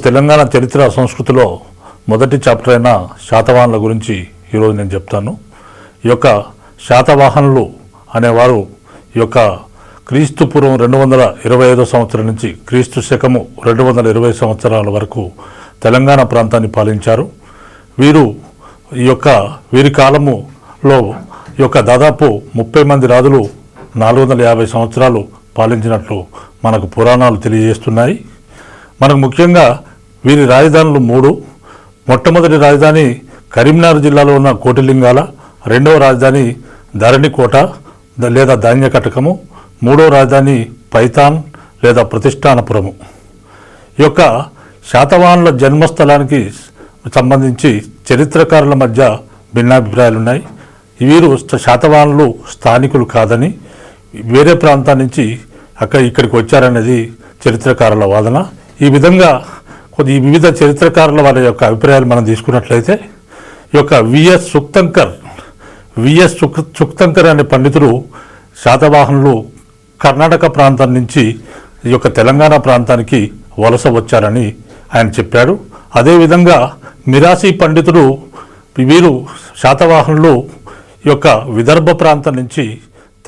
తెలంగాణ చరిత్ర సంస్కృతిలో మొదటి చాప్టర్ అయిన శాతవాహనుల గురించి ఈరోజు నేను చెప్తాను. ఈ యొక్క శాతవాహనులు అనేవారు ఈ యొక్క క్రీస్తు పూర్వం 225 సంవత్సరం నుంచి క్రీస్తు శకము 220 సంవత్సరాల వరకు తెలంగాణ ప్రాంతాన్ని పాలించారు. వీరి కాలములో ఈ యొక్క దాదాపు 30 మంది రాజులు 450 సంవత్సరాలు పాలించినట్లు మనకు పురాణాలు తెలియజేస్తున్నాయి. మనకు ముఖ్యంగా వీరి రాజధానులు 3. మొట్టమొదటి రాజధాని కరీంనగర్ జిల్లాలో ఉన్న కోటిలింగాల, రెండవ రాజధాని ధరణికోట లేదా ధాన్యకటకము, మూడవ రాజధాని పైతాన్ లేదా ప్రతిష్టానపురము. ఈ యొక్క శాతవాహనుల జన్మస్థలానికి సంబంధించి చరిత్రకారుల మధ్య భిన్నాభిప్రాయాలున్నాయి. వీరు శాతవాహనులు స్థానికులు కాదని వేరే ప్రాంతాల నుంచి ఇక్కడికి వచ్చారనేది చరిత్రకారుల వాదన. ఈ విధంగా వివిధ చరిత్రకారుల వారి యొక్క అభిప్రాయాలు మనం తీసుకున్నట్లయితే ఈ యొక్క విఎస్ సుక్తంకర్ అనే పండితుడు శాతవాహనులు కర్ణాటక ప్రాంతం నుంచి ఈ యొక్క తెలంగాణ ప్రాంతానికి వలస వచ్చారని ఆయన చెప్పాడు. అదేవిధంగా మిరాసి పండితుడు వీరు శాతవాహనులు ఈ యొక్క విదర్భ ప్రాంతం నుంచి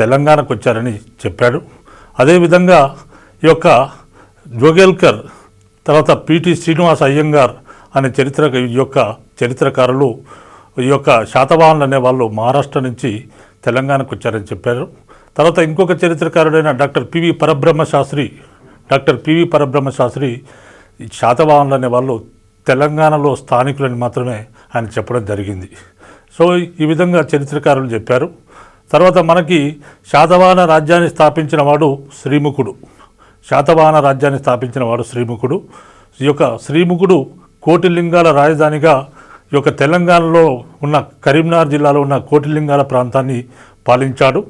తెలంగాణకు వచ్చారని చెప్పాడు. అదేవిధంగా ఈ యొక్క జోగేల్కర్ తర్వాత పిటి శ్రీనివాస అయ్యంగార్ అనే చరిత్రకారులు ఈ యొక్క శాతవాహనులు అనే వాళ్ళు మహారాష్ట్ర నుంచి తెలంగాణకు వచ్చారని చెప్పారు. తర్వాత ఇంకొక చరిత్రకారుడైన డాక్టర్ పివి పరబ్రహ్మ శాస్త్రి శాతవాహనులు అనే వాళ్ళు తెలంగాణలో స్థానికులని మాత్రమే ఆయన చెప్పడం జరిగింది. సో ఈ విధంగా చరిత్రకారులు చెప్పారు. తర్వాత మనకి శాతవాహన రాజ్యాన్ని స్థాపించిన వాడు శ్రీముఖుడు. ఈ యొక్క శ్రీముఖుడు కోటిలింగాల రాజధానిగా ఈ యొక్క తెలంగాణలో ఉన్న కరీంనగర్ జిల్లాలో ఉన్న కోటిలింగాల ప్రాంతాన్ని పాలించాడు.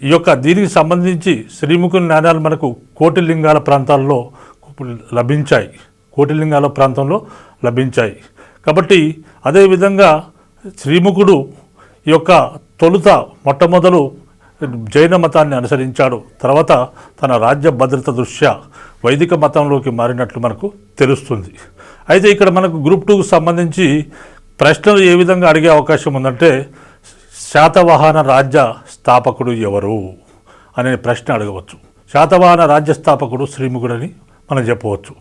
ఈ యొక్క దీనికి సంబంధించి శ్రీముఖుని నాణ్యాలు మనకు కోటిలింగాల ప్రాంతాల్లో లభించాయి. కాబట్టి అదేవిధంగా శ్రీముఖుడు ఈ యొక్క మొట్టమొదలు జైన మతాన్ని అనుసరించాడు. తర్వాత తన రాజ్య భద్రత దృష్ట్యా వైదిక మతంలోకి మారినట్లు మనకు తెలుస్తుంది. అయితే ఇక్కడ మనకు గ్రూప్ 2కు సంబంధించి ప్రశ్నలు ఏ విధంగా అడిగే అవకాశం ఉందంటే, శాతవాహన రాజ్య స్థాపకుడు ఎవరు అనే ప్రశ్న అడగవచ్చు. శాతవాహన రాజ్య స్థాపకుడు శ్రీముఖుడని మనం చెప్పవచ్చు.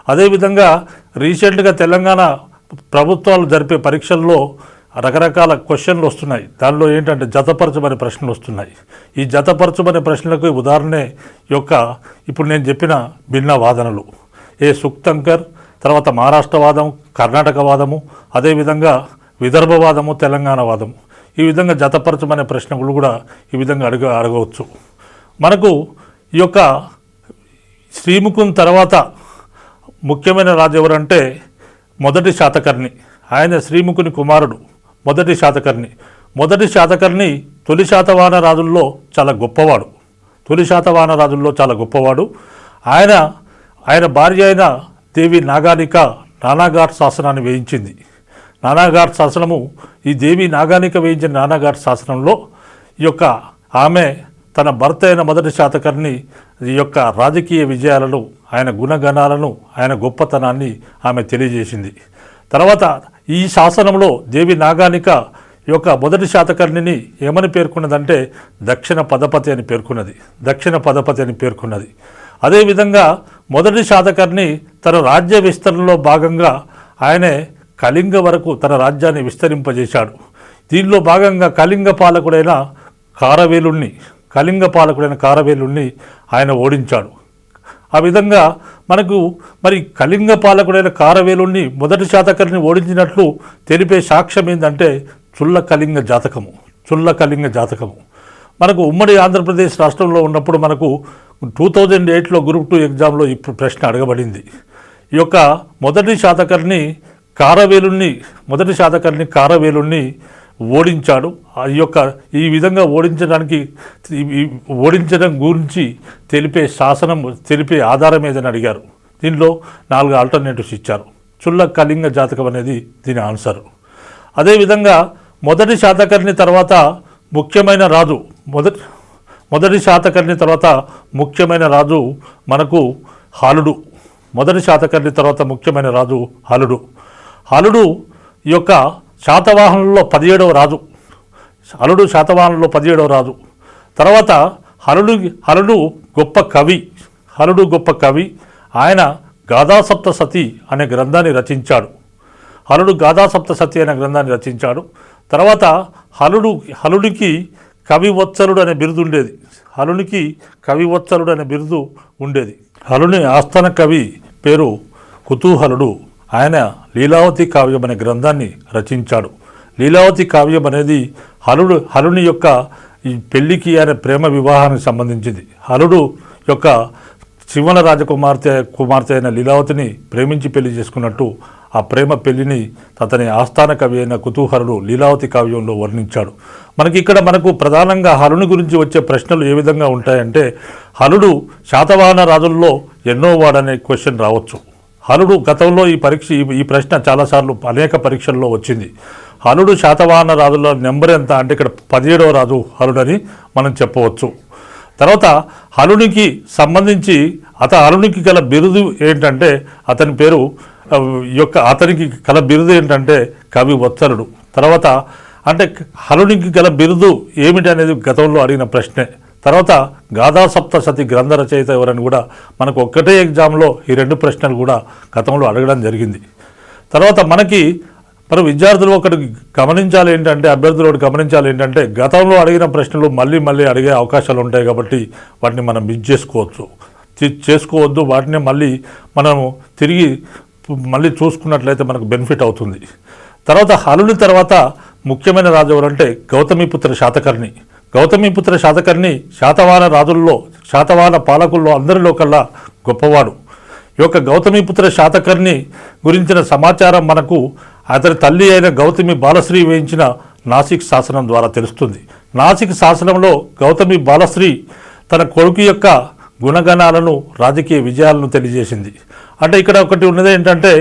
అదేవిధంగా రీసెంట్గా తెలంగాణ ప్రభుత్వాలు జరిపే పరీక్షల్లో రకరకాల క్వశ్చన్లు వస్తున్నాయి. దానిలో ఏంటంటే జతపరచమనే ప్రశ్నలు వస్తున్నాయి. ఈ జతపరచమనే ప్రశ్నలకు ఉదాహరణే ఇప్పుడు నేను చెప్పిన భిన్న వాదనలు. సుక్తంకర్, తర్వాత మహారాష్ట్ర వాదం, కర్ణాటక వాదము, అదేవిధంగా విదర్భ వాదము, తెలంగాణ వాదము. ఈ విధంగా జతపరచమనే ప్రశ్నలు కూడా ఈ విధంగా అడగవచ్చు. మనకు ఈ యొక్క శ్రీముఖుని తర్వాత ముఖ్యమైన రాజు ఎవరంటే మొదటి శాతకర్ణి. ఆయన శ్రీముఖుని కుమారుడు మొదటి శాతకర్ణి తొలి శాతవాహన రాజుల్లో చాలా గొప్పవాడు. ఆయన భార్య అయిన దేవి నాగానిక నానాఘాట్ శాసనాన్ని వేయించింది. నానాఘాట్ శాసనము ఈ దేవి నాగానిక వేయించిన నానాఘాట్ శాసనంలో ఈ యొక్క ఆమె తన భర్త అయిన మొదటి శాతకర్ణి ఈ యొక్క రాజకీయ విజయాలను, ఆయన గుణగణాలను, ఆయన గొప్పతనాన్ని ఆమె తెలియజేసింది. తర్వాత ఈ శాసనంలో దేవి నాగానిక ఈ యొక్క మొదటి శాతకర్ణిని ఏమని పేర్కొన్నదంటే దక్షిణ పదపతి అని పేర్కొన్నది. అదేవిధంగా మొదటి శాతకర్ణి తన రాజ్య విస్తరణలో భాగంగా ఆయనే కళింగ వరకు తన రాజ్యాన్ని విస్తరింపజేశాడు. దీనిలో భాగంగా కళింగ పాలకుడైన కారవేలుణ్ణి ఆయన ఓడించాడు. ఆ విధంగా మనకు కళింగ పాలకుడైన కారవేలుణ్ణి మొదటి శాతకర్ణిని ఓడించినట్లు తెలిపే సాక్ష్యం ఏంటంటే చుల్ల కళింగ జాతకము. మనకు ఉమ్మడి ఆంధ్రప్రదేశ్ రాష్ట్రంలో ఉన్నప్పుడు మనకు 2008లో గ్రూప్ 2 ఎగ్జామ్లో ఈ ప్రశ్న అడగబడింది. ఈ యొక్క మొదటి శాతకర్ణి కారవేలుణ్ణి ఓడించాడు. ఈ విధంగా ఓడించడం గురించి తెలిపే ఆధారం ఏదని అడిగారు. దీనిలో 4 ఆల్టర్నేటివ్స్ ఇచ్చారు. చుల్ల కళింగ జాతకం అనేది దీని ఆన్సర్. అదేవిధంగా మొదటి శాతకర్ణి తర్వాత ముఖ్యమైన రాజు మనకు మొదటి శాతకర్ణి తర్వాత ముఖ్యమైన రాజు హలుడు. హలుడు ఈ యొక్క శాతవాహనుల్లో 17వ రాజు. హలుడు శాతవాహనుల్లో 17వ రాజు. తర్వాత హలుడు గొప్ప కవి. హలుడు గొప్ప కవి. ఆయన గాథాసప్తశతి అనే గ్రంథాన్ని రచించాడు. హలుడు గాథాసప్తశతి అనే గ్రంథాన్ని రచించాడు. తర్వాత హలుడికి కవివత్సలుడు అనే బిరుదు ఉండేది. హలునికి కవివత్సలుడు అనే బిరుదు ఉండేది. హలుని ఆస్థాన కవి పేరు కుతూహలుడు. ఆయన లీలావతి కావ్యం అనే గ్రంథాన్ని రచించాడు. లీలావతి కావ్యం అనేది హలుని యొక్క ఈ పెళ్లికి ఆయన ప్రేమ వివాహానికి సంబంధించింది. హలుడు యొక్క శివన కుమార్తె అయిన లీలావతిని ప్రేమించి పెళ్లి చేసుకున్నట్టు ఆ ప్రేమ పెళ్లిని అతని ఆస్థాన కవి అయిన కుతూహలుడు లీలావతి కావ్యంలో వర్ణించాడు. మనకు ప్రధానంగా హలుని గురించి వచ్చే ప్రశ్నలు ఏ విధంగా ఉంటాయంటే, హలుడు శాతవాహన రాజుల్లో ఎన్నో వాడనే క్వశ్చన్ రావచ్చు. హలుడు గతంలో ఈ ప్రశ్న చాలాసార్లు అనేక పరీక్షల్లో వచ్చింది. హలుడు శాతవాహన రాజుల నెంబర్ ఎంత అంటే ఇక్కడ 17వ రాజు హలుడని మనం చెప్పవచ్చు. తర్వాత హలునికి సంబంధించి హలునికి గల బిరుదు ఏంటంటే అతనికి గల బిరుదు ఏంటంటే కవి వత్సలుడు. తర్వాత అంటే హలునికి గల బిరుదు ఏమిటి అనేది గతంలో అడిగిన ప్రశ్నే. తర్వాత గాథాసప్తశతి గ్రంథ రచయిత ఎవరని కూడా మనకు ఒక్కటే ఎగ్జామ్లో ఈ 2 ప్రశ్నలు కూడా గతంలో అడగడం జరిగింది. తర్వాత మన విద్యార్థులు అభ్యర్థులు గమనించాలి ఏంటంటే గతంలో అడిగిన ప్రశ్నలు మళ్ళీ అడిగే అవకాశాలు ఉంటాయి కాబట్టి వాటిని మనం మిస్ చేసుకోవద్దు. వాటిని మనము తిరిగి చూసుకున్నట్లయితే మనకు బెనిఫిట్ అవుతుంది. తర్వాత హలుని తర్వాత ముఖ్యమైన రాజు ఎవరంటే గౌతమిపుత్ర శాతకర్ణి. గౌతమిపుత్ర శాతకర్ణి శాతవాహన పాలకుల్లో అందరిలో కల్లా గొప్పవాడు. ఈ యొక్క గౌతమిపుత్ర శాతకర్ణి గురించిన సమాచారం మనకు అతని తల్లి అయిన గౌతమి బాలశ్రీ వేయించిన నాసిక్ శాసనం ద్వారా తెలుస్తుంది. నాసిక్ శాసనంలో గౌతమి బాలశ్రీ తన కొడుకు యొక్క గుణగణాలను రాజకీయ విజయాలను తెలియజేసింది. అంటే ఇక్కడ ఒకటి ఉన్నది ఏంటంటే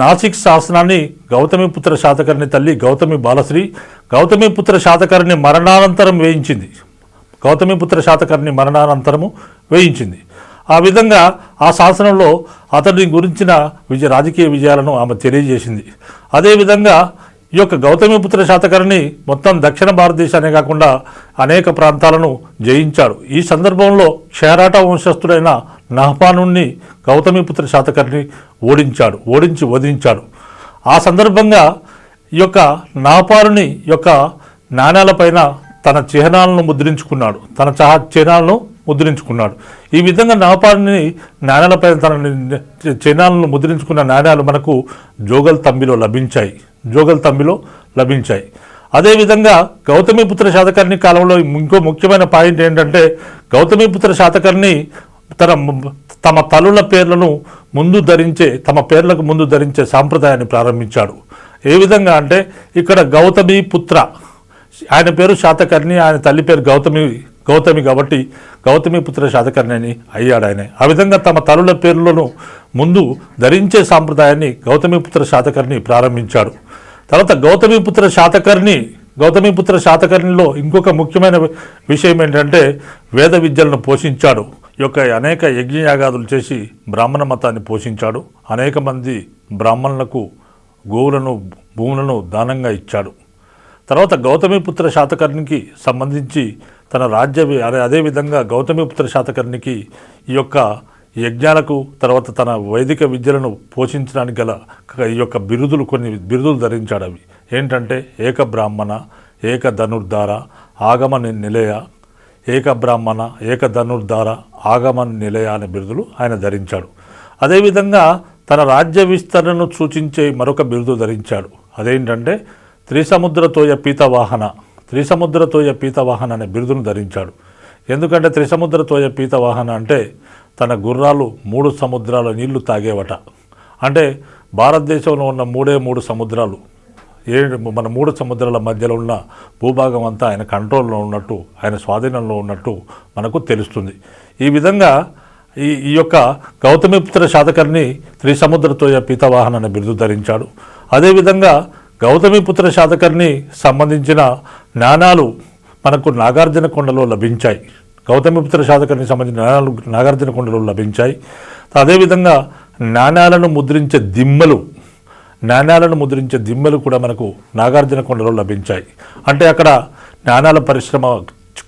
నాసిక్ శాసనాన్ని గౌతమిపుత్ర శాతకర్ణి తల్లి గౌతమి బాలశ్రీ గౌతమిపుత్ర శాతకర్ణి మరణానంతరం వేయించింది. ఆ విధంగా ఆ శాసనంలో అతని గురించిన రాజకీయ విజయాలను ఆమె తెలియజేసింది. అదేవిధంగా ఈ యొక్క గౌతమిపుత్ర శాతకర్ణి మొత్తం దక్షిణ భారతదేశాన్ని కాకుండా అనేక ప్రాంతాలను జయించాడు. ఈ సందర్భంలో క్షయరాట వంశస్థుడైన నహపానుణ్ణి గౌతమిపుత్ర శాతకర్ణి ఓడించి వధించాడు. ఆ సందర్భంగా ఈ యొక్క నహపానుని యొక్క నాణ్యాలపైన తన చిహ్నాలను ముద్రించుకున్నాడు. ఈ విధంగా నహపానుని నాణ్యాలపై తన చిహ్నాలను ముద్రించుకున్న నాణ్యాలు మనకు జోగల్ తంబిలో లభించాయి. అదేవిధంగా గౌతమిపుత్ర శాతకర్ణి కాలంలో ఇంకో ముఖ్యమైన పాయింట్ ఏంటంటే గౌతమిపుత్ర శాతకర్ణి తమ తల్లుల పేర్లకు ముందు ధరించే సాంప్రదాయాన్ని ప్రారంభించాడు. ఏ విధంగా అంటే ఇక్కడ గౌతమిపుత్ర, ఆయన పేరు శాతకర్ణి, ఆయన తల్లి పేరు గౌతమి కాబట్టి గౌతమిపుత్ర శాతకర్ణి అని అయ్యాడు ఆయన. ఆ విధంగా తమ తల్లుల పేర్లను ముందు ధరించే సాంప్రదాయాన్ని గౌతమిపుత్ర శాతకర్ణి ప్రారంభించాడు. తర్వాత గౌతమిపుత్ర శాతకర్ణిలో ఇంకొక ముఖ్యమైన విషయం ఏంటంటే వేద విద్యలను పోషించాడు. ఈ యొక్క అనేక యజ్ఞయాగాదులు చేసి బ్రాహ్మణ మతాన్ని పోషించాడు. అనేక మంది బ్రాహ్మణులకు గోవులను భూములను దానంగా ఇచ్చాడు. తర్వాత గౌతమిపుత్ర శాతకర్ణికి సంబంధించి అదేవిధంగా గౌతమిపుత్ర శాతకర్ణికి ఈ యొక్క యజ్ఞాలకు తర్వాత తన వైదిక విద్యలను పోషించడానికి గల ఈ యొక్క కొన్ని బిరుదులు ధరించాడు. అవి ఏంటంటే ఏక బ్రాహ్మణ, ఏక ధనుర్ధార, ఆగమ నిలయ, ఏక బ్రాహ్మణ, ఏక ధనుర్ధార, ఆగమ నిలయ అనే బిరుదులు ఆయన ధరించాడు. అదేవిధంగా తన రాజ్య విస్తరణను సూచించే మరొక బిరుదు ధరించాడు. అదేంటంటే త్రిసముద్రతోయ పీతవాహన అనే బిరుదును ధరించాడు. ఎందుకంటే త్రిసముద్రతోయ పీతవాహన అంటే తన గుర్రాలు 3 సముద్రాల నీళ్లు తాగేవట. అంటే భారతదేశంలో ఉన్న 3 సముద్రాలు, మన 3 సముద్రాల మధ్యలో ఉన్న భూభాగం అంతా ఆయన కంట్రోల్లో ఉన్నట్టు, ఆయన స్వాధీనంలో ఉన్నట్టు మనకు తెలుస్తుంది. ఈ విధంగా ఈ యొక్క గౌతమిపుత్ర శాతకర్ణి త్రిసముద్రతోయ పీతవాహన అనే బిరుదు ధరించాడు. అదేవిధంగా గౌతమిపుత్ర శాతకర్ణి సంబంధించిన నాణాలు మనకు నాగార్జున కొండలో లభించాయి. గౌతమిపుత్ర శాతకర్ణి సంబంధించిన నాణాలు నాగార్జున కొండలో లభించాయి. అదేవిధంగా నాణ్యాలను ముద్రించే దిమ్మెలు కూడా మనకు నాగార్జునకొండలో లభించాయి. అంటే అక్కడ నాణ్యాల పరిశ్రమ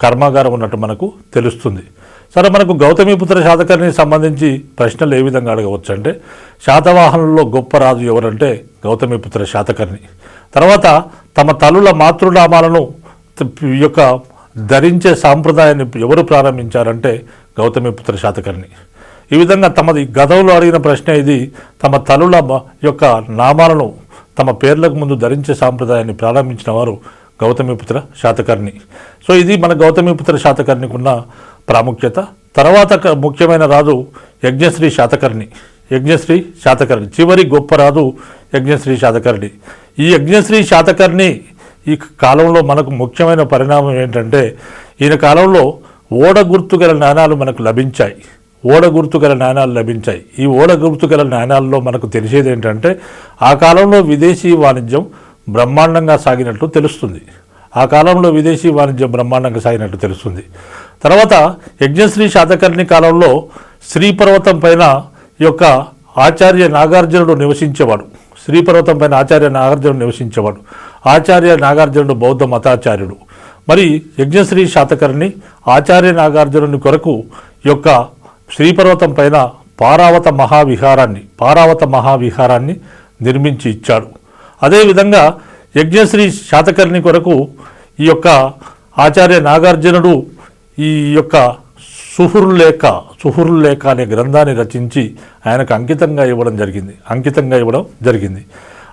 కర్మాగారం ఉన్నట్టు మనకు తెలుస్తుంది. సరే, మనకు గౌతమిపుత్ర శాతకర్ణికి సంబంధించి ప్రశ్నలు ఏ విధంగా అడగవచ్చు అంటే, శాతవాహనుల్లో గొప్ప రాజు ఎవరంటే గౌతమిపుత్ర శాతకర్ణి. తర్వాత తమ తల్లుల మాతృనామాలను యొక్క ధరించే సాంప్రదాయాన్ని ఎవరు ప్రారంభించారంటే గౌతమిపుత్ర శాతకర్ణి. ఈ విధంగా తమది గతంలో అడిగిన ప్రశ్న ఇది. తమ తల్లుల యొక్క నామాలను తమ పేర్లకు ముందు ధరించే సాంప్రదాయాన్ని ప్రారంభించిన వారు గౌతమిపుత్ర శాతకర్ణి. సో ఇది మన గౌతమిపుత్ర శాతకర్ణికి ఉన్న ప్రాముఖ్యత. తర్వాత ముఖ్యమైన రాజు యజ్ఞశ్రీ శాతకర్ణి. చివరి గొప్ప రాజు యజ్ఞశ్రీ శాతకర్ణి. ఈ యజ్ఞశ్రీ శాతకర్ణి ఈ కాలంలో మనకు ముఖ్యమైన పరిణామం ఏంటంటే, ఈయన కాలంలో ఓడ గుర్తుగల నాణాలు మనకు లభించాయి. ఈ ఓడ గుర్తుగల నాణాల్లో మనకు తెలిసేది ఏంటంటే, ఆ కాలంలో విదేశీ వాణిజ్యం బ్రహ్మాండంగా సాగినట్లు తెలుస్తుంది. తర్వాత యజ్ఞశ్రీ శాతకర్ణి కాలంలో శ్రీపర్వతం పైన ఈ యొక్క ఆచార్య నాగార్జునుడు నివసించేవాడు. ఆచార్య నాగార్జునుడు బౌద్ధ మతాచార్యుడు. మరి యజ్ఞశ్రీ శాతకర్ణి ఆచార్య నాగార్జునుని కొరకు ఈ యొక్క శ్రీపర్వతం పైన పారావత మహావిహారాన్ని నిర్మించి ఇచ్చాడు. అదేవిధంగా యజ్ఞశ్రీ శాతకర్ణి కొరకు ఈ యొక్క ఆచార్య నాగార్జునుడు ఈ యొక్క సుహుర్లేఖ అనే గ్రంథాన్ని రచించి ఆయనకు అంకితంగా ఇవ్వడం జరిగింది.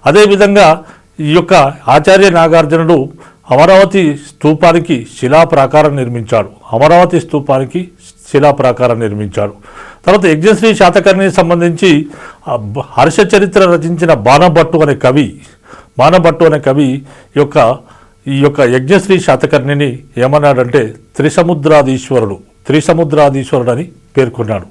అదేవిధంగా ఈ యొక్క ఆచార్య నాగార్జునుడు అమరావతి స్తూపానికి శిలాప్రాకారం నిర్మించాడు. తర్వాత యజ్ఞశ్రీ శాతకర్ణికి సంబంధించి హర్షచరిత్ర రచించిన బాణభట్టు అనే కవి ఈ యొక్క యజ్ఞశ్రీ శాతకర్ణిని ఏమన్నాడంటే త్రిసముద్రాధీశ్వరుడు అని పేర్కొన్నాడు.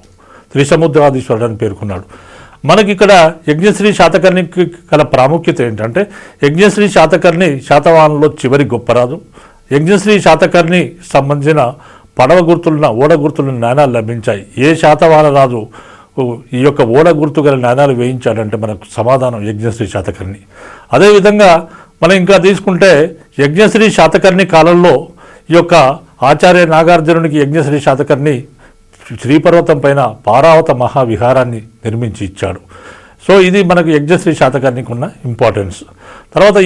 మనకి ఇక్కడ యజ్ఞశ్రీ శాతకర్ణికి గల ప్రాముఖ్యత ఏంటంటే, యజ్ఞశ్రీ శాతకర్ణి శాతవాహనంలో చివరి గొప్పరాజు. యజ్ఞశ్రీ శాతకర్ణి సంబంధించిన పడవ గుర్తులున్న ఓడ గుర్తులున్న నాణాలు లభించాయి. ఏ శాతవాహన రాజు ఈ యొక్క ఓడ గుర్తు గల నాణాలు వేయించాడంటే మనకు సమాధానం యజ్ఞశ్రీ శాతకర్ణి. అదేవిధంగా మనం ఇంకా తీసుకుంటే యజ్ఞశ్రీ శాతకర్ణి కాలంలో ఈ యొక్క ఆచార్య నాగార్జునునికి యజ్ఞశ్రీ శాతకర్ణి శ్రీపర్వతం పైన పారావత మహావిహారాన్ని నిర్మించి ఇచ్చాడు. సో ఇది మనకు యజ్ఞశ్రీ శాతకర్ణికి ఉన్న ఇంపార్టెన్స్. తర్వాత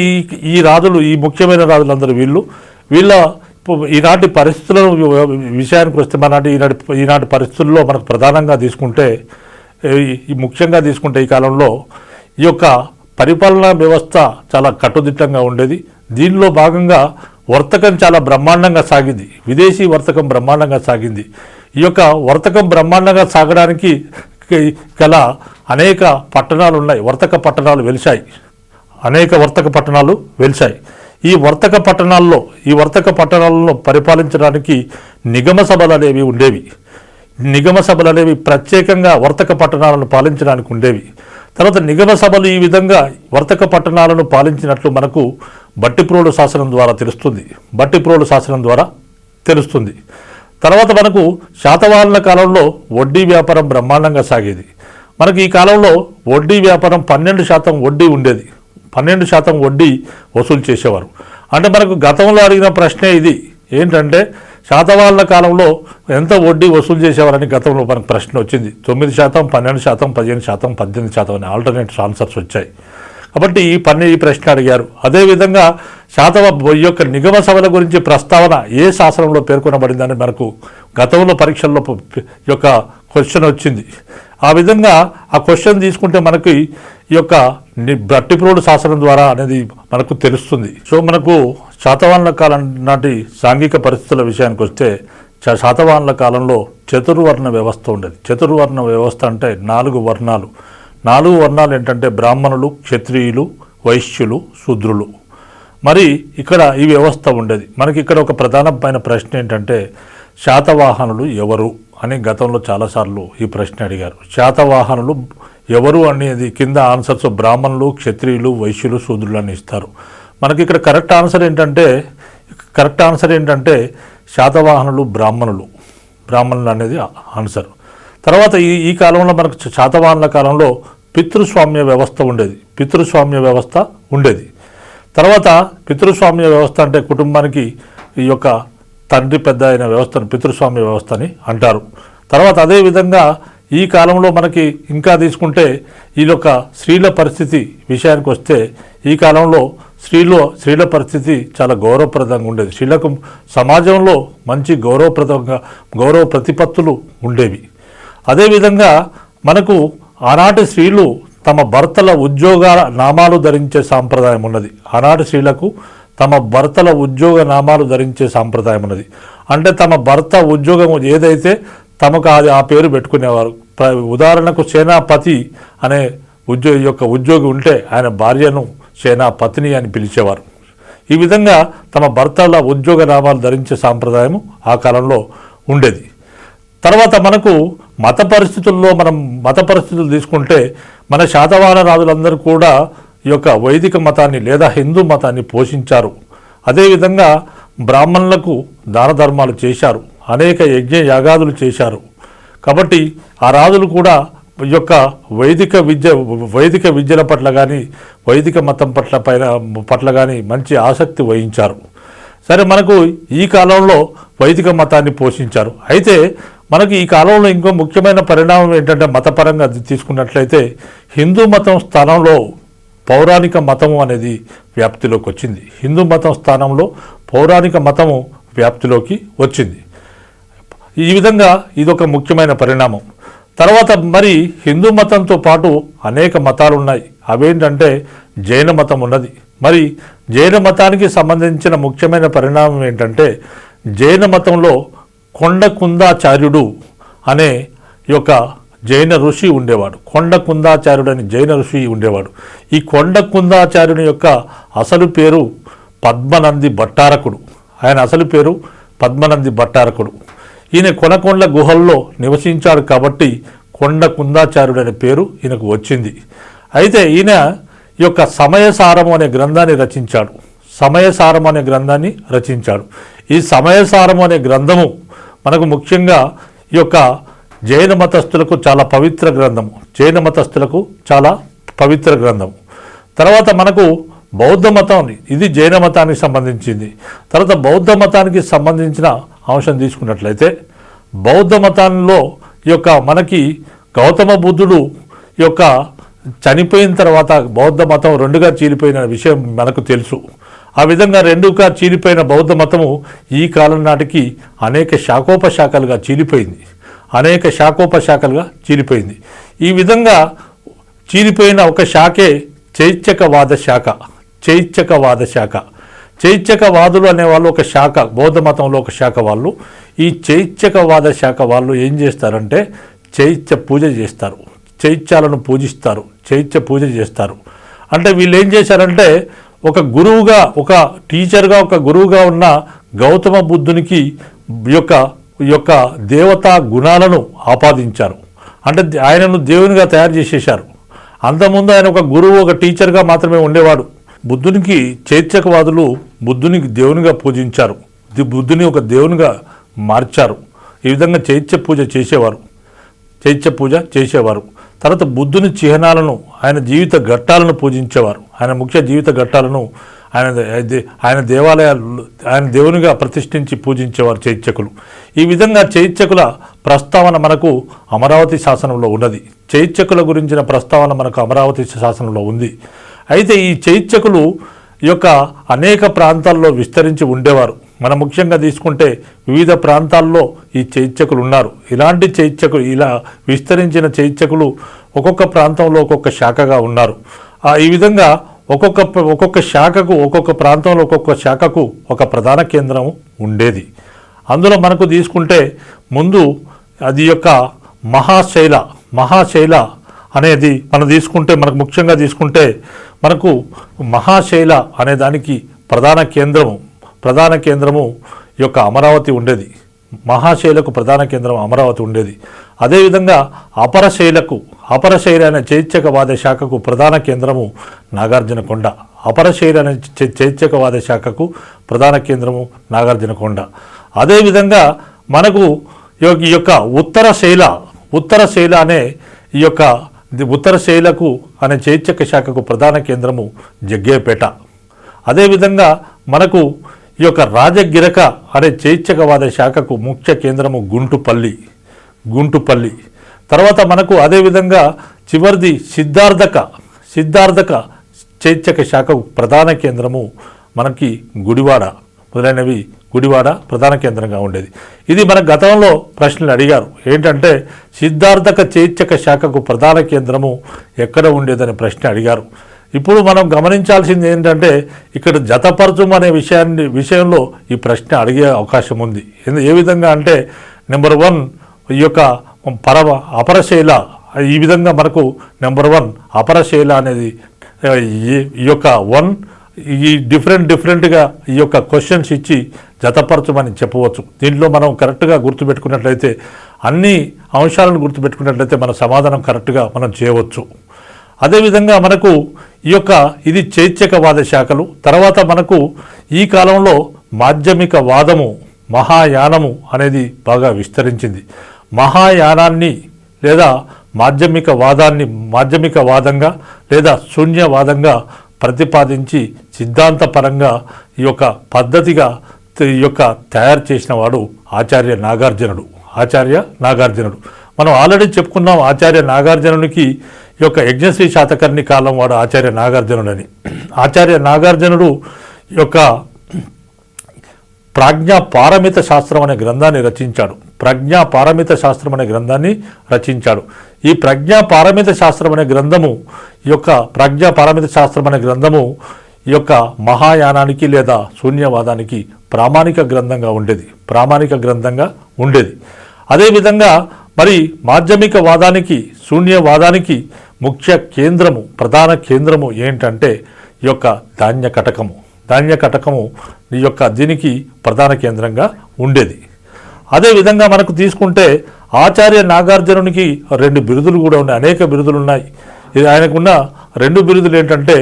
ఈ రాజులు, ఈ ముఖ్యమైన రాజులందరూ వీళ్ళ ఈనాటి పరిస్థితుల విషయానికి వస్తే, ఈనాటి పరిస్థితుల్లో మనకు ప్రధానంగా తీసుకుంటే, ముఖ్యంగా తీసుకుంటే ఈ కాలంలో ఈ యొక్క పరిపాలనా వ్యవస్థ చాలా కట్టుదిట్టంగా ఉండేది. దీనిలో భాగంగా వర్తకం చాలా బ్రహ్మాండంగా సాగింది. విదేశీ వర్తకం బ్రహ్మాండంగా సాగింది. ఈ యొక్క వర్తకం బ్రహ్మాండంగా సాగడానికి గల అనేక పట్టణాలు ఉన్నాయి. వర్తక పట్టణాలు వెలిశాయి. ఈ వర్తక పట్టణాలలో పరిపాలించడానికి నిగమ సభలు అనేవి ప్రత్యేకంగా వర్తక పట్టణాలను పాలించడానికి ఉండేవి. తర్వాత నిగమ సభలు ఈ విధంగా వర్తక పట్టణాలను పాలించినట్లు మనకు బట్టిప్రోలు శాసనం ద్వారా తెలుస్తుంది. తర్వాత మనకు శాతవాహనుల కాలంలో వడ్డీ వ్యాపారం బ్రహ్మాండంగా సాగేది. మనకి ఈ కాలంలో వడ్డీ వ్యాపారం 12% వడ్డీ ఉండేది. 12% వడ్డీ వసూలు చేసేవారు. అంటే మనకు గతంలో అడిగిన ప్రశ్నే ఇది ఏంటంటే, శాతవాహనుల కాలంలో ఎంత వడ్డీ వసూలు చేసేవారని గతంలో మనకు ప్రశ్న వచ్చింది. 9%, 12%, 15%, 18% అనే ఆల్టర్నేట్ ఆన్సర్స్ వచ్చాయి. కాబట్టి ఈ ప్రశ్న అడిగారు. అదేవిధంగా ఈ యొక్క నిగమ సభల గురించి ప్రస్తావన ఏ శాసనంలో పేర్కొనబడిందని మనకు గతంలో పరీక్షల్లో ఈ యొక్క క్వశ్చన్ వచ్చింది. ఆ విధంగా ఆ క్వశ్చన్ తీసుకుంటే మనకి ఈ యొక్క బట్టిప్రోలు శాసనం ద్వారా అనేది మనకు తెలుస్తుంది. సో మనకు శాతవాహనుల కాలం నాటి సాంఘిక పరిస్థితుల విషయానికి వస్తే, శాతవాహనుల కాలంలో చతుర్వర్ణ వ్యవస్థ ఉండేది. చతుర్వర్ణ వ్యవస్థ అంటే 4 వర్ణాలు. 4 వర్ణాలు ఏంటంటే బ్రాహ్మణులు, క్షత్రియులు, వైశ్యులు, శూద్రులు. మరి ఇక్కడ ఈ వ్యవస్థ ఉండేది. మనకి ఇక్కడ ఒక ప్రధానమైన ప్రశ్న ఏంటంటే, శాతవాహనులు ఎవరు అని గతంలో చాలాసార్లు ఈ ప్రశ్న అడిగారు. శాతవాహనులు ఎవరు అనేది కింద ఆన్సర్స్ బ్రాహ్మణులు, క్షత్రియులు, వైశ్యులు, శూద్రులు అని ఇస్తారు. మనకి ఇక్కడ కరెక్ట్ ఆన్సర్ ఏంటంటే శాతవాహనులు బ్రాహ్మణులు అనేది ఆన్సర్. తర్వాత ఈ కాలంలో మనకు శాతవాహనుల కాలంలో పితృస్వామ్య వ్యవస్థ ఉండేది. తర్వాత పితృస్వామ్య వ్యవస్థ అంటే కుటుంబానికి ఈ యొక్క తండ్రి పెద్ద అయిన వ్యవస్థను పితృస్వామ్య వ్యవస్థ అని అంటారు. తర్వాత అదేవిధంగా ఈ కాలంలో మనకి ఇంకా తీసుకుంటే ఈ యొక్క స్త్రీల పరిస్థితి విషయానికి వస్తే ఈ కాలంలో స్త్రీల పరిస్థితి చాలా గౌరవప్రదంగా ఉండేది. స్త్రీలకు సమాజంలో మంచి గౌరవ ప్రతిపత్తులు ఉండేవి. అదేవిధంగా మనకు ఆనాటి స్త్రీలు తమ భర్తల ఉద్యోగాల నామాలు ధరించే సాంప్రదాయం ఉన్నది. ఆనాటి స్త్రీలకు తమ భర్తల ఉద్యోగ నామాలు ధరించే సాంప్రదాయం ఉన్నది. అంటే తమ భర్త ఉద్యోగం ఏదైతే తమకు ఆ పేరు పెట్టుకునేవారు. ఉదాహరణకు సేనాపతి అనే ఉద్యోగి ఉంటే ఆయన భార్యను సేనాపతిని అని పిలిచేవారు. ఈ విధంగా తమ భర్తల ఉద్యోగ నామాలు ధరించే సాంప్రదాయం ఆ కాలంలో ఉండేది. తర్వాత మనకు మత పరిస్థితులు తీసుకుంటే మన శాతవాహన రాజులందరూ కూడా ఈ యొక్క వైదిక మతాన్ని లేదా హిందూ మతాన్ని పోషించారు. అదేవిధంగా బ్రాహ్మణులకు దాన ధర్మాలు చేశారు, అనేక యజ్ఞ యాగాదులు చేశారు. కాబట్టి ఆ రాజులు కూడా ఈ యొక్క వైదిక విద్యల పట్ల కానీ వైదిక మతం పట్ల కానీ మంచి ఆసక్తి వహించారు. సరే, మనకు ఈ కాలంలో వైదిక మతాన్ని పోషించారు. అయితే మనకి ఈ కాలంలో ఇంకో ముఖ్యమైన పరిణామం ఏంటంటే మతపరంగా తీసుకున్నట్లయితే హిందూ మతం స్థానంలో పౌరాణిక మతము అనేది వ్యాప్తిలోకి వచ్చింది. హిందూ మతం స్థానంలో పౌరాణిక మతము వ్యాప్తిలోకి వచ్చింది. ఈ విధంగా ఇదొక ముఖ్యమైన పరిణామం. తర్వాత మరి హిందూ మతంతో పాటు అనేక మతాలు ఉన్నాయి. అవేంటంటే జైన మతం ఉన్నది. మరి జైన మతానికి సంబంధించిన ముఖ్యమైన పరిణామం ఏంటంటే జైన మతంలో కొండకుందాచార్యుడు అనే యొక్క జైన ఋషి ఉండేవాడు. కొండకుందాచార్యుడు అని జైన ఋషి ఉండేవాడు. ఈ కొండకుందాచార్యుని యొక్క అసలు పేరు పద్మనంది భట్టారకుడు. ఆయన అసలు పేరు పద్మనంది భట్టారకుడు. ఈయన కొనకొండ గుహల్లో నివసించాడు కాబట్టి కొండకుందాచార్యుడు అనే పేరు ఈయనకు వచ్చింది. అయితే ఈయన ఈ యొక్క సమయసారం అనే గ్రంథాన్ని రచించాడు. ఈ సమయసారం అనే గ్రంథము మనకు ముఖ్యంగా ఈ యొక్క జైన మతస్థులకు చాలా పవిత్ర గ్రంథము. తర్వాత మనకు బౌద్ధ మతం, ఇది జైన మతానికి సంబంధించింది. తర్వాత బౌద్ధ మతానికి సంబంధించిన అంశం తీసుకున్నట్లయితే బౌద్ధ మతంలో ఈ యొక్క మనకి గౌతమ బుద్ధుడు ఈ యొక్క చనిపోయిన తర్వాత బౌద్ధ మతం రెండుగా చీలిపోయిన విషయం మనకు తెలుసు. ఆ విధంగా రెండుగా చీలిపోయిన బౌద్ధ మతము ఈ కాలం నాటికి అనేక శాఖోపశాఖలుగా చీలిపోయింది. ఈ విధంగా చీలిపోయిన ఒక శాఖే చైత్యకవాద శాఖ. చైత్యకవాదులు అనేవాళ్ళు ఒక శాఖ, బౌద్ధ మతంలో ఒక శాఖ వాళ్ళు. ఈ చైత్యకవాద శాఖ వాళ్ళు ఏం చేస్తారంటే చైత్య పూజ చేస్తారు, చైత్యాలను పూజిస్తారు, చైత్య పూజ చేస్తారు. అంటే వీళ్ళు ఏం చేశారంటే ఒక గురువుగా ఉన్న గౌతమ బుద్ధునికి ఈ యొక్క దేవతా గుణాలను ఆపాదించారు. అంటే ఆయనను దేవునిగా తయారు చేసేశారు. అంతకుముందు ఆయన ఒక గురువు, ఒక టీచర్గా మాత్రమే ఉండేవాడు. బుద్ధునికి చైత్యకవాదులు బుద్ధునికి దేవునిగా పూజించారు, బుద్ధుని ఒక దేవునిగా మార్చారు. ఈ విధంగా చైత్య పూజ చేసేవారు. తర్వాత బుద్ధుని చిహ్నాలను, ఆయన జీవిత ఘట్టాలను పూజించేవారు. ఆయన ముఖ్య జీవిత ఘట్టాలను ఆయన దేవునిగా ప్రతిష్ఠించి పూజించేవారు చైత్యకులు. ఈ విధంగా చైత్యకుల ప్రస్తావన మనకు అమరావతి శాసనంలో ఉన్నది. చైత్యకుల గురించిన ప్రస్తావన మనకు అమరావతి శాసనంలో ఉంది. అయితే ఈ చైత్యకులు యొక్క అనేక ప్రాంతాల్లో విస్తరించి ఉండేవారు. మనం ముఖ్యంగా తీసుకుంటే వివిధ ప్రాంతాల్లో ఈ చైత్యకులు ఉన్నారు. ఇలా విస్తరించిన చైత్యకులు ఒక్కొక్క ప్రాంతంలో ఒక్కొక్క శాఖగా ఉన్నారు. ఈ విధంగా ఒక్కొక్క శాఖకు, ఒక్కొక్క ప్రాంతంలో ఒక్కొక్క శాఖకు ఒక ప్రధాన కేంద్రం ఉండేది. అందులో మనకు తీసుకుంటే ముందు అది యొక్క మహాశైల అనేది మనకు ముఖ్యంగా తీసుకుంటే మనకు మహాశైల అనే దానికి ప్రధాన కేంద్రము యొక్క అమరావతి ఉండేది. మహాశైలకు ప్రధాన కేంద్రం అమరావతి ఉండేది. అదేవిధంగా అపరశైల అనే చైత్యకవాద శాఖకు ప్రధాన కేంద్రము నాగార్జునకొండ. అపరశైల అనే చైత్యకవాద శాఖకు ప్రధాన కేంద్రము నాగార్జునకొండ. అదేవిధంగా మనకు ఈ యొక్క ఉత్తరశైల అనే ఈ యొక్క ఉత్తరశైలకు అనే చైత్యక శాఖకు ప్రధాన కేంద్రము జగ్గేపేట. అదేవిధంగా మనకు ఈ యొక్క రాజగిరక అనే చైత్యకవాద శాఖకు ముఖ్య కేంద్రము గుంటుపల్లి. తర్వాత మనకు అదేవిధంగా చివరిది సిద్ధార్థక చైత్యక శాఖకు ప్రధాన కేంద్రము మనకి గుడివాడ. మొదలైనవి గుడివాడ ప్రధాన కేంద్రంగా ఉండేది. ఇది మన గతంలో ప్రశ్నలు అడిగారు. ఏంటంటే సిద్ధార్థక చైత్యక శాఖకు ప్రధాన కేంద్రము ఎక్కడ ఉండేదని ప్రశ్న అడిగారు. ఇప్పుడు మనం గమనించాల్సింది ఏంటంటే ఇక్కడ జతపరచం అనే విషయంలో ఈ ప్రశ్న అడిగే అవకాశం ఉంది. ఏ విధంగా అంటే నెంబర్ 1 ఈ యొక్క అపరశైల, ఈ విధంగా మనకు నెంబర్ 1 అపరశైల అనేది ఈ యొక్క 1 ఈ డిఫరెంట్గా ఈ యొక్క క్వశ్చన్స్ ఇచ్చి జతపరచమని చెప్పవచ్చు. దీంట్లో మనం కరెక్ట్గా గుర్తుపెట్టుకున్నట్లయితే, అన్ని అంశాలను గుర్తుపెట్టుకున్నట్లయితే మన సమాధానం కరెక్ట్గా మనం చేయవచ్చు. అదేవిధంగా మనకు ఈ యొక్క ఇది చైత్యకవాద శాఖలు. తర్వాత మనకు ఈ కాలంలో మాధ్యమిక వాదము, మహాయానము అనేది బాగా విస్తరించింది. మహాయానాన్ని లేదా మాధ్యమిక వాదంగా లేదా శూన్యవాదంగా ప్రతిపాదించి సిద్ధాంతపరంగా ఈ యొక్క పద్ధతిగా ఈ యొక్క తయారు చేసిన వాడు ఆచార్య నాగార్జునుడు. మనం ఆల్రెడీ చెప్పుకున్నాం ఆచార్య నాగార్జునునికి ఈ యొక్క యజ్ఞశ్రీ శాతకర్ణి కాలం వాడు ఆచార్య నాగార్జునుడని. ఆచార్య నాగార్జునుడు యొక్క ప్రజ్ఞాపారమిత శాస్త్రం అనే గ్రంథాన్ని రచించాడు. ఈ ప్రజ్ఞాపారమిత శాస్త్రం అనే గ్రంథము ఈ యొక్క మహాయానానికి లేదా శూన్యవాదానికి ప్రామాణిక గ్రంథంగా ఉండేది. అదేవిధంగా మరి మాధ్యమిక వాదానికి, శూన్యవాదానికి ముఖ్య కేంద్రము, ప్రధాన కేంద్రము ఏంటంటే ఈ యొక్క ధాన్యకటకము ఈ యొక్క దీనికి ప్రధాన కేంద్రంగా ఉండేది. అదేవిధంగా మనకు తీసుకుంటే ఆచార్య నాగార్జునునికి 2 బిరుదులు కూడా ఉన్నాయి, అనేక బిరుదులు ఉన్నాయి. ఆయనకున్న 2 బిరుదులు ఏంటంటే,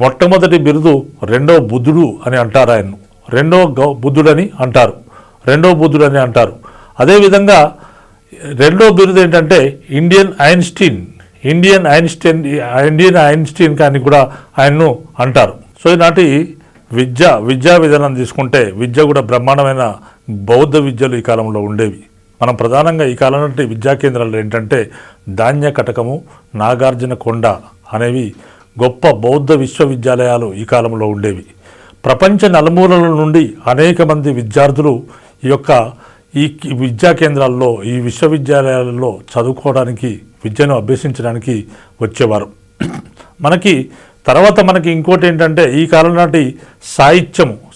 మొట్టమొదటి బిరుదు రెండవ బుద్ధుడు అని అంటారు, ఆయన్ను రెండవ బుద్ధుడని అంటారు. అదేవిధంగా రెండో బిరుదు ఏంటంటే ఇండియన్ ఐన్స్టీన్ కానీ కూడా ఆయన్ను అంటారు. సో ఈనాటి విద్యా విధానం తీసుకుంటే విద్య కూడా బ్రహ్మాండమైన బౌద్ధ విద్యలు ఈ కాలంలో ఉండేవి. మనం ప్రధానంగా ఈ కాలం నాటి విద్యా కేంద్రాలు ఏంటంటే ధాన్యకటకము, నాగార్జున కొండ అనేవి గొప్ప బౌద్ధ విశ్వవిద్యాలయాలు ఈ కాలంలో ఉండేవి. ప్రపంచ నలుమూలల నుండి అనేక మంది విద్యార్థులు ఈ విద్యా కేంద్రాల్లో, ఈ విశ్వవిద్యాలయాలలో చదువుకోవడానికి, విద్యను అభ్యసించడానికి వచ్చేవారు. తర్వాత మనకి ఇంకోటి ఏంటంటే ఈ కాలం నాటి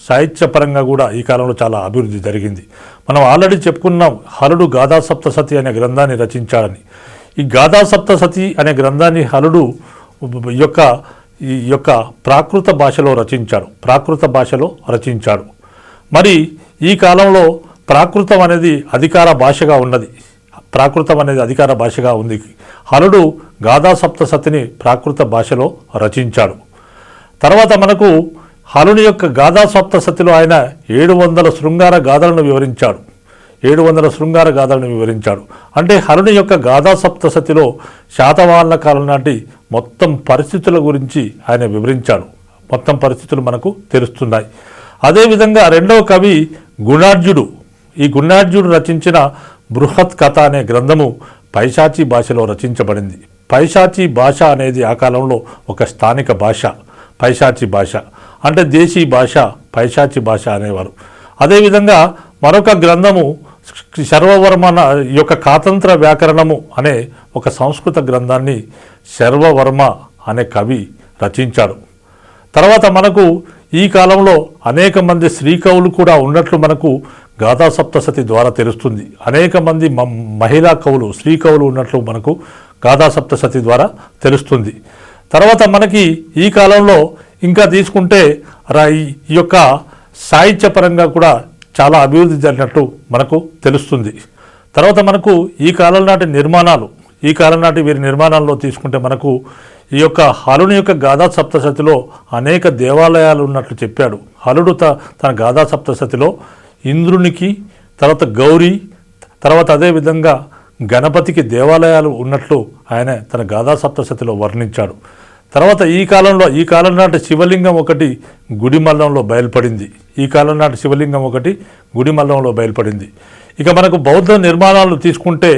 సాహిత్యపరంగా కూడా ఈ కాలంలో చాలా అభివృద్ధి జరిగింది. మనం ఆల్రెడీ చెప్పుకున్నాం హలుడు గాథా సప్తసతి అనే గ్రంథాన్ని రచించాడని. ఈ గాథా సప్తసతి అనే గ్రంథాన్ని హలుడు ఈ యొక్క ప్రాకృత భాషలో రచించాడు. మరి ఈ కాలంలో ప్రాకృతం అనేది అధికార భాషగా ఉంది. హలుడు గాథా సప్తసతిని ప్రాకృత భాషలో రచించాడు. తర్వాత మనకు హలుని యొక్క గాథా సప్తసతిలో ఆయన 700 శృంగార గాథలను వివరించాడు. అంటే హలుని యొక్క గాథా సప్తసతిలో శాతవాహనుల కాలం నాటి మొత్తం పరిస్థితుల గురించి ఆయన వివరించాడు. మొత్తం పరిస్థితులు మనకు తెలుస్తున్నాయి. అదేవిధంగా రెండవ కవి గుణాఢ్యుడు. ఈ గుణాఢ్యుడు రచించిన బృహత్ కథ అనే గ్రంథము పైశాచీ భాషలో రచించబడింది. పైశాచీ భాష అనేది ఆ కాలంలో ఒక స్థానిక భాష. పైశాచీ భాష అంటే దేశీ భాష, పైశాచీ భాష అనేవారు. అదేవిధంగా మరొక గ్రంథము శర్వవర్మ యొక్క కాతంత్ర వ్యాకరణము అనే ఒక సంస్కృత గ్రంథాన్ని శర్వవర్మ అనే కవి రచించాడు. తర్వాత మనకు ఈ కాలంలో అనేక మంది శ్రీకవులు కూడా ఉన్నట్లు మనకు గాథా సప్తసతి ద్వారా తెలుస్తుంది. అనేక మంది మహిళా కవులు, శ్రీకవులు ఉన్నట్లు మనకు గాథా సప్తసతి ద్వారా తెలుస్తుంది. తర్వాత మనకి ఈ కాలంలో ఇంకా తీసుకుంటే ఈ యొక్క సాహిత్యపరంగా కూడా చాలా అభివృద్ధి జరిగినట్టు మనకు తెలుస్తుంది. తర్వాత మనకు ఈ కాలం నాటి వీరి నిర్మాణాల్లో తీసుకుంటే మనకు ఈ యొక్క హలుని యొక్క గాథా సప్తసతిలో అనేక దేవాలయాలు ఉన్నట్లు చెప్పాడు. హలుడు తన గాథా సప్తసతిలో ఇంద్రునికి, తర్వాత గౌరీ, తర్వాత అదేవిధంగా గణపతికి దేవాలయాలు ఉన్నట్లు ఆయన తన గాథా సప్తశతిలో వర్ణించాడు. తర్వాత ఈ కాలం నాటి శివలింగం ఒకటి గుడిమల్లంలో బయలుపడింది. ఈ కాలం నాటి శివలింగం ఒకటి గుడిమల్లంలో బయలుపడింది. ఇక మనకు బౌద్ధ నిర్మాణాలు తీసుకుంటే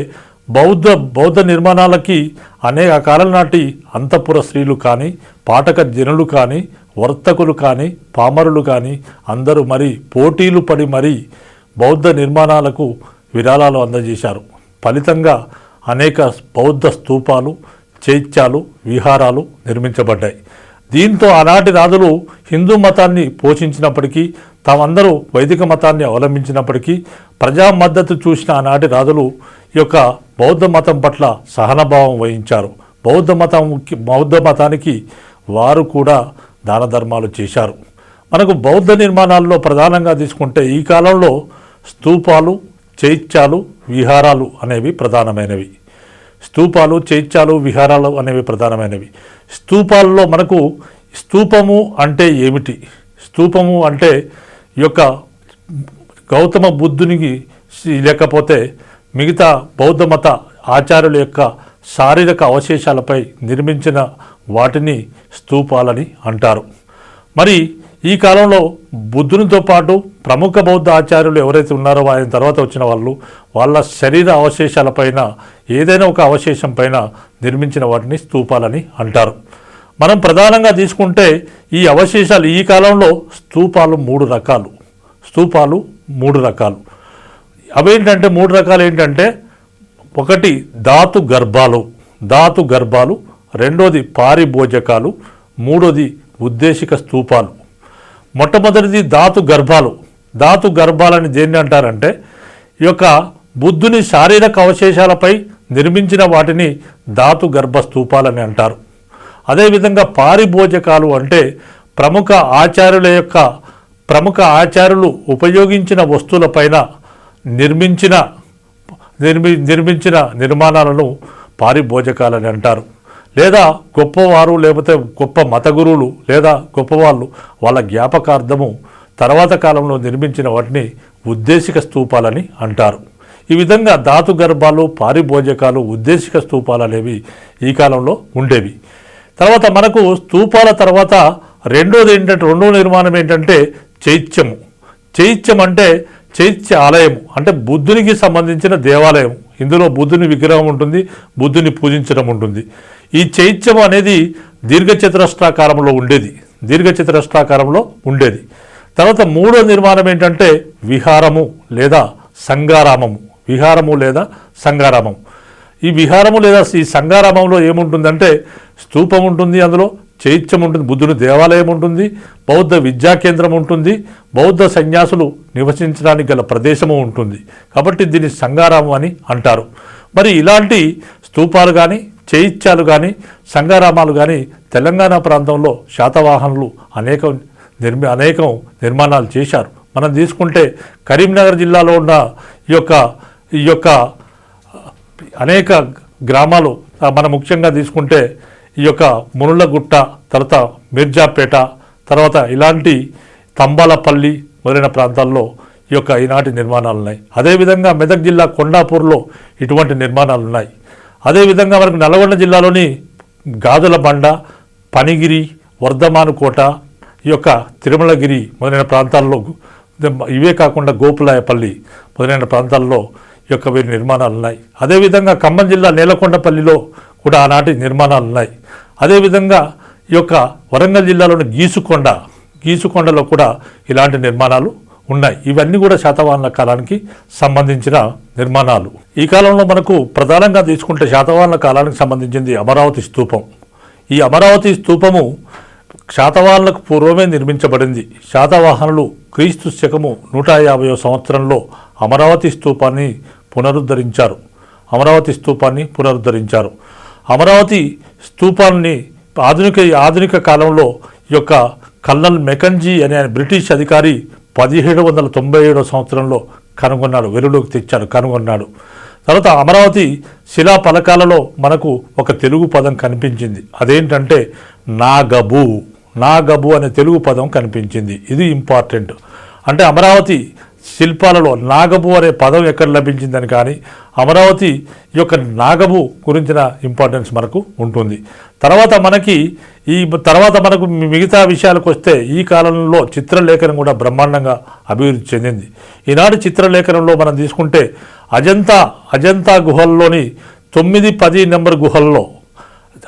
బౌద్ధ నిర్మాణాలకి అనేక కాలం నాటి అంతఃపుర స్త్రీలు కానీ, పాఠక జనులు కానీ, వర్తకులు కానీ, పామరులు కానీ అందరూ పోటీలు పడి బౌద్ధ నిర్మాణాలకు విరాళాలు అందజేశారు. ఫలితంగా అనేక బౌద్ధ స్తూపాలు, చైత్యాలు, విహారాలు నిర్మించబడ్డాయి. దీంతో ఆనాటి రాజులు హిందూ మతాన్ని పోషించినప్పటికీ, తామందరూ వైదిక మతాన్ని అవలంబించినప్పటికీ ప్రజా మద్దతు చూసిన ఆనాటి రాజులు ఈ యొక్క బౌద్ధ మతం పట్ల సహనభావం వహించారు. బౌద్ధ మతానికి వారు కూడా దాన ధర్మాలు చేశారు. మనకు బౌద్ధ నిర్మాణాల్లో ప్రధానంగా తీసుకుంటే ఈ కాలంలో స్తూపాలు, చైత్యాలు, విహారాలు అనేవి ప్రధానమైనవి. స్తూపాలలో మనకు స్తూపము అంటే ఏమిటి? స్తూపము అంటే ఈ యొక్క గౌతమ బుద్ధునికి లేకపోతే మిగతా బౌద్ధ మత ఆచార్యుల యొక్క శారీరక అవశేషాలపై నిర్మించిన వాటిని స్తూపాలని అంటారు. ఈ కాలంలో బుద్ధునితో పాటు ప్రముఖ బౌద్ధ ఆచార్యులు ఎవరైతే ఉన్నారో ఆయన తర్వాత వచ్చిన వాళ్ళ శరీర అవశేషాలపైన ఏదైనా ఒక అవశేషం పైన నిర్మించిన వాటిని స్తూపాలని అంటారు. మనం ప్రధానంగా తీసుకుంటే ఈ అవశేషాలు ఈ కాలంలో స్తూపాలు మూడు రకాలు. అవేంటంటే మూడు రకాలు ఏంటంటే, ఒకటి ధాతు గర్భాలు, రెండోది పారిభోజకాలు, మూడోది ఉద్దేశిక స్తూపాలు. మొట్టమొదటిది ధాతు గర్భాలని దేన్ని అంటారంటే, ఈ యొక్క బుద్ధుని శారీరక అవశేషాలపై నిర్మించిన వాటిని ధాతు గర్భ స్తూపాలని అంటారు. అదేవిధంగా పారిభోజకాలు అంటే ప్రముఖ ఆచార్యులు ఉపయోగించిన వస్తువులపైన నిర్మించిన నిర్మాణాలను పారిభోజకాలని అంటారు. లేదా గొప్పవారు లేకపోతే గొప్ప మత గురువులు లేదా గొప్పవాళ్ళు వాళ్ళ జ్ఞాపకార్థము తర్వాత కాలంలో నిర్మించిన వాటిని ఉద్దేశిక స్తూపాలని అంటారు. ఈ విధంగా ధాతు గర్భాలు, పారిభోజకాలు, ఉద్దేశిక స్తూపాలు అనేవి ఈ కాలంలో ఉండేవి. తర్వాత మనకు స్తూపాల తర్వాత రెండో నిర్మాణం ఏంటంటే చైత్యం అంటే చైత్య ఆలయము అంటే బుద్ధునికి సంబంధించిన దేవాలయం. ఇందులో బుద్ధుని విగ్రహం ఉంటుంది, బుద్ధుని పూజించడం ఉంటుంది. ఈ చైత్యం అనేది దీర్ఘచతురస్రాకారంలో ఉండేది. తర్వాత మూడో నిర్మాణం ఏంటంటే విహారము లేదా సంగారామం. ఈ సంగారామంలో ఏముంటుందంటే స్తూపం ఉంటుంది, అందులో చైత్యం ఉంటుంది, బుద్ధుని దేవాలయం ఉంటుంది, బౌద్ధ విద్యా కేంద్రం ఉంటుంది, బౌద్ధ సన్యాసులు నివసించడానికి గల ప్రదేశము ఉంటుంది. కాబట్టి దీన్ని సంగారామం అని అంటారు. ఇలాంటి స్తూపాలు కానీ, చైత్యాలు కానీ, సంగారామాలు కానీ తెలంగాణ ప్రాంతంలో శాతవాహనులు అనేకం నిర్మాణాలు చేశారు. మనం తీసుకుంటే కరీంనగర్ జిల్లాలో ఉన్న ఈ యొక్క అనేక గ్రామాలు మనం ముఖ్యంగా తీసుకుంటే ఈ యొక్క మునులగుట్ట, తర్వాత మిర్జాపేట, తర్వాత ఇలాంటి తంబాలపల్లి మొదలైన ప్రాంతాల్లో ఈనాటి నిర్మాణాలు ఉన్నాయి. అదేవిధంగా మెదక్ జిల్లా కొండాపూర్లో ఇటువంటి నిర్మాణాలు ఉన్నాయి. అదేవిధంగా మనకు నల్గొండ జిల్లాలోని గాజుల బండ, పనిగిరి, వర్ధమాను కోట, తిరుమలగిరి మొదలైన ప్రాంతాల్లో, ఇవే కాకుండా గోపులాయపల్లి మొదలైన ప్రాంతాల్లో వీరి నిర్మాణాలు ఉన్నాయి. అదేవిధంగా ఖమ్మం జిల్లా నేలకొండపల్లిలో కూడా ఆనాటి నిర్మాణాలు ఉన్నాయి. అదేవిధంగా వరంగల్ జిల్లాలోని గీసుకొండలో కూడా ఇలాంటి నిర్మాణాలు ఉన్నాయి. ఇవన్నీ కూడా శాతవాహనుల కాలానికి సంబంధించిన నిర్మాణాలు. ఈ కాలంలో మనకు ప్రధానంగా తీసుకుంటే శాతవాహనుల కాలానికి సంబంధించింది అమరావతి స్తూపం. ఈ అమరావతి స్తూపము శాతవాహనులకు పూర్వమే నిర్మించబడింది. శాతవాహనులు క్రీస్తు శకము 150వ సంవత్సరంలో అమరావతి స్తూపాన్ని పునరుద్ధరించారు. అమరావతి స్తూపాన్ని ఆధునిక కాలంలో కల్నల్ మెకంజీ అనే బ్రిటిష్ అధికారి 1797వ సంవత్సరంలో వెలుగులోకి కనుగొన్నాడు. తర్వాత అమరావతి శిలా ఫలకాలలో మనకు ఒక తెలుగు పదం కనిపించింది. అదేంటంటే నాగబు అనే తెలుగు పదం కనిపించింది. ఇది ఇంపార్టెంట్. అంటే అమరావతి శిల్పాలలో నాగము అనే పదం ఎక్కడ లభించిందని కానీ అమరావతి యొక్క నాగము గురించిన ఇంపార్టెన్స్ మనకు ఉంటుంది. తర్వాత మనకు మిగతా విషయాలకు వస్తే ఈ కాలంలో చిత్రలేఖనం కూడా బ్రహ్మాండంగా అభివృద్ధి చెందింది. ఈనాటి చిత్రలేఖనంలో మనం తీసుకుంటే అజంతా గుహల్లోని 9-10 నెంబర్ గుహల్లో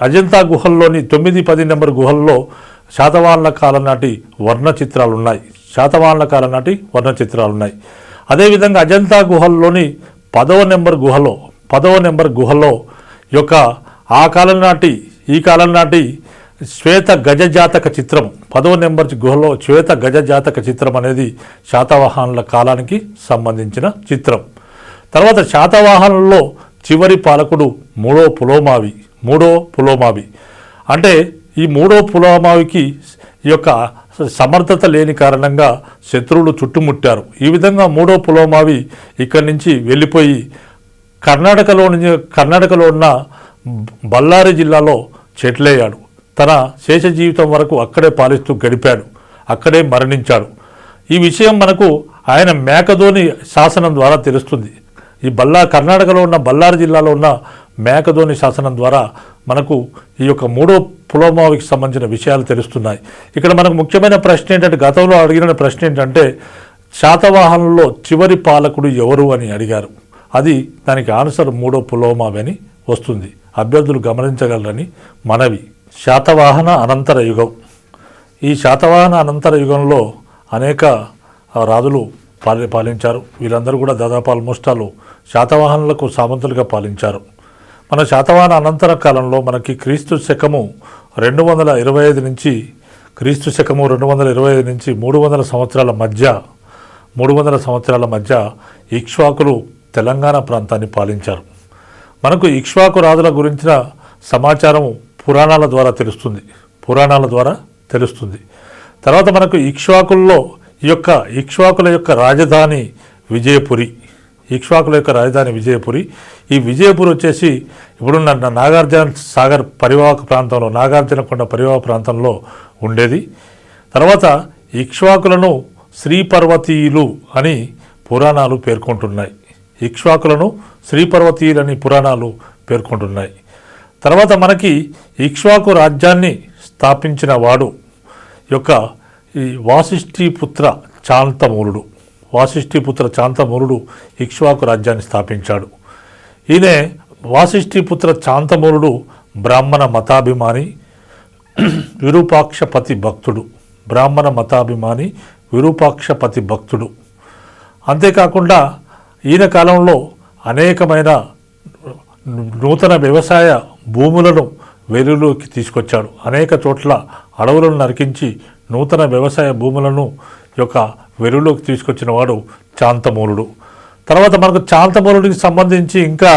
అజంతా గుహల్లోని 9-10 నెంబర్ గుహల్లో శాతవాహనుల కాలం నాటి వర్ణ చిత్రాలు ఉన్నాయి. అదేవిధంగా అజంతా గుహల్లోని 10వ నెంబర్ గుహలో యొక్క ఈ కాలం నాటి శ్వేత గజజాతక చిత్రం 10వ నెంబర్ గుహలో శ్వేత గజజాతక చిత్రం అనేది శాతవాహనుల కాలానికి సంబంధించిన చిత్రం. తర్వాత శాతవాహనుల్లో చివరి పాలకుడు మూడో పులోమావి. అంటే ఈ మూడో పులోమావికి ఈ యొక్క సమర్థత లేని కారణంగా శత్రువులు చుట్టుముట్టారు. ఈ విధంగా మూడో పులోమావి ఇక్కడి నుంచి వెళ్ళిపోయి కర్ణాటకలో ఉన్న బళ్ళారి జిల్లాలో సెటిలయ్యాడు. తన శేష జీవితం వరకు అక్కడే పాలిస్తూ గడిపాడు, అక్కడే మరణించాడు. ఈ విషయం మనకు ఆయన మేకధోని శాసనం ద్వారా తెలుస్తుంది. కర్ణాటకలో ఉన్న బళ్ళారి జిల్లాలో ఉన్న మేకధోని శాసనం ద్వారా మనకు ఈ యొక్క మూడో పులోమావికి సంబంధించిన విషయాలు తెలుస్తున్నాయి. ఇక్కడ మనకు ముఖ్యమైన ప్రశ్న ఏంటంటే, గతంలో అడిగిన ప్రశ్న ఏంటంటే శాతవాహనుల్లో చివరి పాలకుడు ఎవరు అని అడిగారు. దానికి ఆన్సర్ మూడో పులోమావి అని వస్తుంది. అభ్యర్థులు గమనించగలరని మనవి. శాతవాహన అనంతర యుగం. ఈ శాతవాహన అనంతర యుగంలో అనేక రాజులు పాలించారు. వీరందరూ కూడా దాదాపు ఆల్మోస్ట్ శాతవాహనులకు సామంతులుగా పాలించారు. మన శాతవాహన అనంతర కాలంలో మనకి క్రీస్తు శకము 225 నుంచి 300 సంవత్సరాల మధ్య ఇక్ష్వాకులు తెలంగాణ ప్రాంతాన్ని పాలించారు. మనకు ఇక్ష్వాకు రాజుల గురించిన సమాచారం పురాణాల ద్వారా తెలుస్తుంది. తర్వాత మనకు ఇక్ష్వాకుల యొక్క రాజధాని విజయపురి. ఈ విజయపురి వచ్చేసి ఇప్పుడున్న నాగార్జునకొండ పరివాహక ప్రాంతంలో ఉండేది. తర్వాత ఇక్ష్వాకులను శ్రీపర్వతీయులు అని పురాణాలు పేర్కొంటున్నాయి. తర్వాత మనకి ఇక్ష్వాకు రాజ్యాన్ని స్థాపించిన వాడు యొక్క ఈ వాసిష్ఠీపుత్ర చాంతమూలుడు ఇక్ష్వాకు రాజ్యాన్ని స్థాపించాడు. ఈయన వాసిష్ఠీపుత్ర చాంతమూలుడు బ్రాహ్మణ మతాభిమాని విరూపాక్షపతి భక్తుడు. అంతేకాకుండా ఈయన కాలంలో అనేకమైన నూతన వ్యవసాయ భూములను వెలుగులోకి తీసుకొచ్చాడు. అనేక చోట్ల అడవులను నరికించి నూతన వ్యవసాయ భూములను వెలుగులోకి తీసుకొచ్చిన వాడు చాంతమూలుడు. తర్వాత మనకు చాంతమూలుడికి సంబంధించి ఇంకా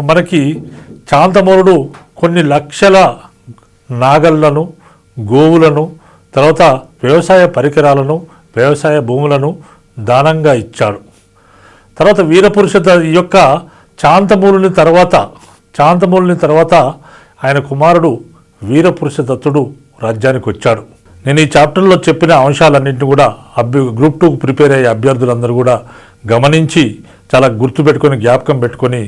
మనకి చాంతమూలుడు కొన్ని లక్షల నాగళ్లను, గోవులను, తర్వాత వ్యవసాయ పరికరాలను, వ్యవసాయ భూములను దానంగా ఇచ్చాడు. తర్వాత వీరపురుష యొక్క చాంతమూలుని తర్వాత ఆయన కుమారుడు వీరపురుష దత్తుడు రాజ్యానికి వచ్చాడు. నేను ఈ చాప్టర్లో చెప్పిన అంశాలన్నింటినీ కూడా గ్రూప్ 2 ప్రిపేర్ అయ్యే అభ్యర్థులందరూ కూడా గమనించి చాలా గుర్తుపెట్టుకొని జ్ఞాపకం పెట్టుకొని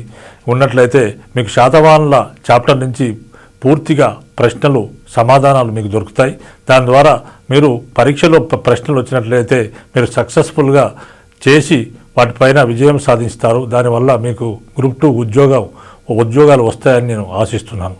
ఉన్నట్లయితే మీకు శాతవాహనుల చాప్టర్ నుంచి పూర్తిగా ప్రశ్నలు, సమాధానాలు మీకు దొరుకుతాయి. దాని ద్వారా మీరు పరీక్షలో ప్రశ్నలు వచ్చినట్లయితే మీరు సక్సెస్ఫుల్గా చేసి వాటిపైన విజయం సాధిస్తారు. దానివల్ల మీకు గ్రూప్ 2 ఉద్యోగాలు వస్తాయని నేను ఆశిస్తున్నాను.